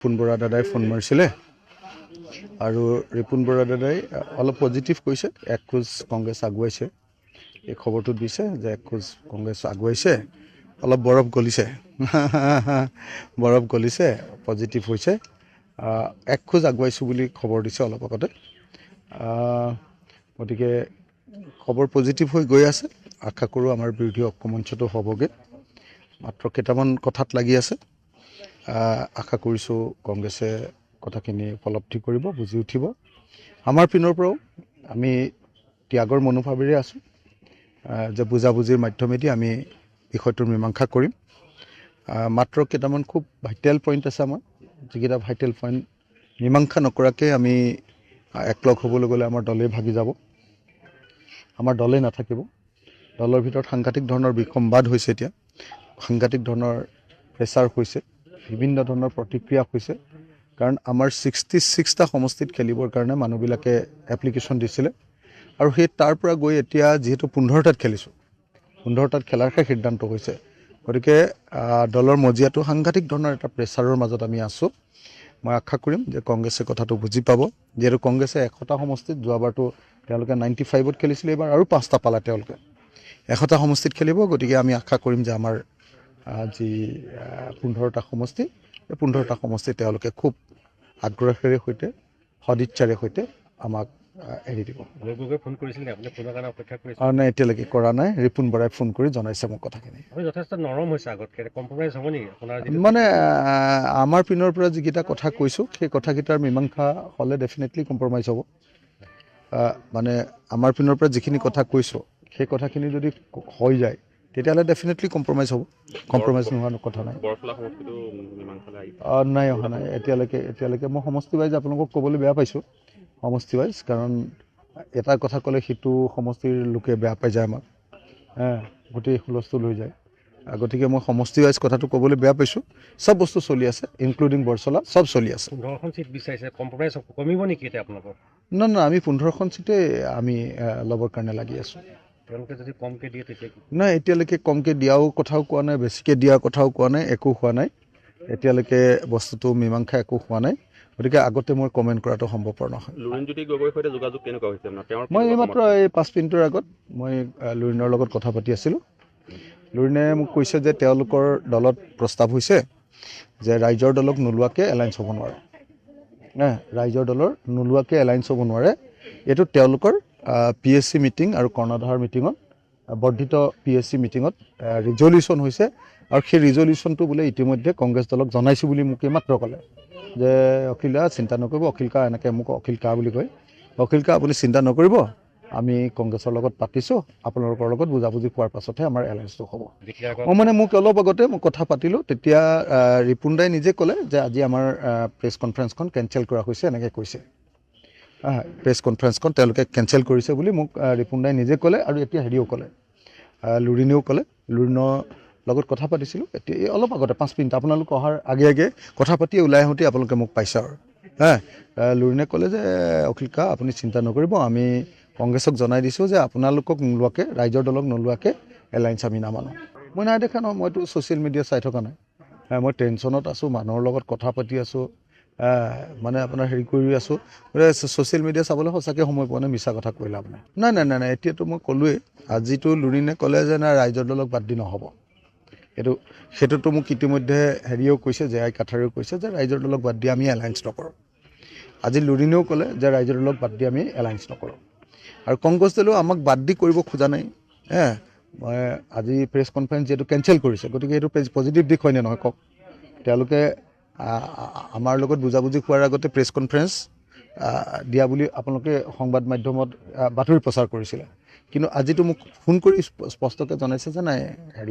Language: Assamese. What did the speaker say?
ৰিপুণ বৰা দাদাই ফোন মাৰিছিলে আৰু ৰিপুণ বৰা দাদাই অলপ পজিটিভ কৈছে, এক খোজ কংগ্ৰেছ আগুৱাইছে। এই খবৰটো দিছে যে এক খোজ কংগ্ৰেছ আগুৱাইছে, অলপ বৰফ গলিছে বৰফ গলিছে, পজিটিভ হৈছে, এক খোজ আগুৱাইছোঁ বুলি খবৰ দিছে অলপ আগতে। গতিকে খবৰ পজিটিভ হৈ গৈ আছে। আশা কৰোঁ আমাৰ বিৰোধী ঐক্যমঞ্চটো হ'বগৈ, মাত্ৰ কেইটামান কথাত লাগি আছে। আশা কৰিছোঁ কংগ্ৰেছে কথাখিনি উপলব্ধি কৰিব, বুজি উঠিব। আমাৰ পিনৰ পৰাও আমি ত্যাগৰ মনোভাৱেৰে আছোঁ যে বুজাবুজিৰ মাধ্যমেদি আমি বিষয়টোৰ মীমাংসা কৰিম। মাত্ৰ কেইটামান খুব ভাইটেল পইণ্ট আছে আমাৰ, যিকেইটা ভাইটেল পইণ্ট মীমাংসা নকৰাকৈ আমি একলগ হ'বলৈ গ'লে আমাৰ দলেই ভাগি যাব, আমাৰ দলেই নাথাকিব। দলৰ ভিতৰত সাংঘাতিক ধৰণৰ বিসম্বাদ হৈছে, এতিয়া সাংঘাতিক ধৰণৰ প্ৰেছাৰ হৈছে, বিভিন্ন ধৰণৰ প্ৰতিক্ৰিয়া হৈছে। কাৰণ আমাৰ 66টা সমষ্টিত খেলিবৰ কাৰণে মানুহবিলাকে এপ্লিকেশ্যন দিছিলে আৰু সেই তাৰ পৰা গৈ এতিয়া যিহেতু 15টাত খেলিছোঁ, 15টাত খেলাৰহে সিদ্ধান্ত হৈছে। গতিকে দলৰ মজিয়াটো সাংঘাতিক ধৰণৰ এটা প্ৰেছাৰৰ মাজত আমি আছোঁ। মই আশা কৰিম যে কংগ্ৰেছে কথাটো বুজি পাব, যিহেতু কংগ্ৰেছে 100টা সমষ্টিত, যোৱাবাৰতো তেওঁলোকে 95ত খেলিছিলে, এইবাৰ আৰু 5টা পালে তেওঁলোকে 100টা সমষ্টিত খেলিব। গতিকে আমি আশা কৰিম যে আমাৰ যি 15টা সমষ্টি, এই 15টা সমষ্টি তেওঁলোকে খুব আগ্ৰহেৰে সৈতে, সদিচ্ছাৰে সৈতে আমাক এৰি দিব। ফোন কৰিছিল নে? আপুনি ফোনৰ কাৰণে অপেক্ষা কৰিছে? নাই, এতিয়ালৈকে কৰা নাই। ৰিপুণ বৰাই ফোন কৰি জনাইছে মোক কথাখিনি। যথেষ্ট নৰম হৈছে আগতকৈ, কম্প্ৰমাইজ হ'ব নেকি আপোনাৰ? মানে আমাৰ পিনৰ পৰা যিকেইটা কথা কৈছোঁ, সেই কথাকেইটাৰ মীমাংসা হ'লে ডেফিনেটলি কম্প্ৰমাইজ হ'ব। মানে আমাৰ পিনৰ পৰা যিখিনি কথা কৈছোঁ, সেই কথাখিনি যদি হৈ যায়, তেতিয়াহ'লে ডেফিনেটলি কম্প্ৰমাইজ হ'ব। কম্প্ৰমাইজ নোহোৱা কথা নাই। নাই, অহা নাই এতিয়ালৈকে। মই সমষ্টি ৱাইজ আপোনালোকক ক'বলৈ বেয়া পাইছোঁ, সমষ্টি ৱাইজ, কাৰণ এটা কথা ক'লে সিটো সমষ্টিৰ লোকে বেয়া পাই যায় আমাক, গোটেই হুলস্থুল হৈ যায়। গতিকে মই সমষ্টি ৱাইজ কথাটো ক'বলৈ বেয়া পাইছোঁ। চব বস্তু চলি আছে, ইনক্লুডিং বৰচলা, চব চলি আছে। 15খন চিট বিচাৰিছে, কম্প্ৰমাইজ কমিব নেকি এতিয়া আপোনালোকৰ? নাই, আমি 15খন চিটেই আমি ল'বৰ কাৰণে লাগি আছোঁ। তেওঁলোকে যদি কমকৈ দিয়ে তেতিয়া? নাই, এতিয়ালৈকে কমকৈ দিয়াও কথাও কোৱা নাই, বেছিকৈ দিয়াৰ কথাও কোৱা নাই, একো হোৱা নাই এতিয়ালৈকে। বস্তুটো মীমাংসা একো হোৱা নাই, গতিকে আগতে মই কমেণ্ট কৰাটো সম্ভৱপৰ নহয়। লুৰিণজ্যোতি গগৈৰ সৈতে যোগাযোগ কেনেকুৱা হৈছে আপোনাৰ? মই এইমাত্ৰ এই 5 মিনিটৰ আগত মই লুৰিণৰ লগত কথা পাতি আছিলোঁ। লুৰিণে মোক কৈছে যে তেওঁলোকৰ দলত প্ৰস্তাৱ হৈছে যে ৰাইজৰ দলক নোলোৱাকৈ এলায়েন্স হ'ব নোৱাৰে, ৰাইজৰ দলৰ নোলোৱাকৈ এলায়েন্স হ'ব নোৱাৰে। এইটো তেওঁলোকৰ PSC মিটিং আৰু কৰ্ণধাৰ মিটিঙত, বৰ্ধিত PSC মিটিঙত ৰিজলিউশ্যন হৈছে, আৰু সেই ৰিজলিউশ্যনটো বোলে ইতিমধ্যে কংগ্ৰেছ দলক জনাইছোঁ বুলি মোক এইমাত্ৰ ক'লে, যে অখিল দা চিন্তা নকৰিব, অখিল কা, এনেকৈ মোক অখিল কা বুলি কয়, অখিল কা আপুনি চিন্তা নকৰিব, আমি কংগ্ৰেছৰ লগত পাতিছোঁ, আপোনালোকৰ লগত বুজাবুজি হোৱাৰ পাছতহে আমাৰ এলায়েন্সটো হ'ব। মানে মোক অলপ আগতে মই কথা পাতিলোঁ, তেতিয়া ৰিপুণ দাই নিজে ক'লে যে আজি আমাৰ প্ৰেছ কনফাৰেন্সখন কেঞ্চেল কৰা হৈছে, এনেকৈ কৈছে। প্ৰেছ কনফাৰেন্সখন তেওঁলোকে কেঞ্চেল কৰিছে বুলি মোক ৰিপুণ দাই নিজে ক'লে, আৰু এতিয়া হেৰিও ক'লে, লুৰিণেও ক'লে। লুৰিণৰ লগত কথা পাতিছিলোঁ এতিয়া এই অলপ আগতে 5 মিনিট, আপোনালোক অহাৰ আগে আগে কথা পাতি ওলাই আহোঁতে আপোনালোকে মোক পাইছে আৰু। লুৰিণে ক'লে যে অখিল কা আপুনি চিন্তা নকৰিব, আমি কংগ্ৰেছক জনাই দিছোঁ যে আপোনালোকক নোলোৱাকৈ, ৰাইজৰ দলক নোলোৱাকৈ এলায়েন্স আমি নামানো। মই নাই দেখা নহয়, মইতো ছ'চিয়েল মিডিয়া চাই থকা নাই, মই টেনশ্যনত আছোঁ, মানুহৰ লগত কথা পাতি আছোঁ, মানে আপোনাৰ হেৰি কৰি আছোঁ। ছ'চিয়েল মিডিয়া চাবলৈ সঁচাকৈ সময় পোৱা নাই, মিছা কথা কৈ লাভ নাই। নাই, এতিয়াতো মই ক'লোৱেই, আজিতো লুৰিণে ক'লে যে নাই ৰাইজৰ দলক বাদ দি নহ'ব। সেইটোতো মোক ইতিমধ্যে হেৰিয়েও কৈছে, জে.আই. কাঠাৰেও কৈছে যে ৰাইজৰ দলক বাদ দি আমি এলায়েন্স নকৰোঁ। আজি লুৰিণেও ক'লে যে ৰাইজৰ দলক বাদ দি আমি এলায়েন্স নকৰোঁ, আৰু কংগ্ৰেছ দলেও আমাক বাদ দি কৰিব খোজা নাই। মই আজি প্ৰেছ কনফাৰেন্স যিহেতু কেঞ্চেল কৰিছে, গতিকে এইটো পজিটিভ দিশ হয়নে নহয় কওক? তেওঁলোকে আমাৰ লগত বুজাবুজি হোৱাৰ আগতে প্ৰেছ কনফাৰেন্স দিয়া বুলি আপোনালোকে সংবাদ মাধ্যমত বাতৰি প্ৰচাৰ কৰিছিলে, কিন্তু আজিতো মোক ফোন কৰি স্পষ্টকৈ জনাইছে যে নাই হেৰি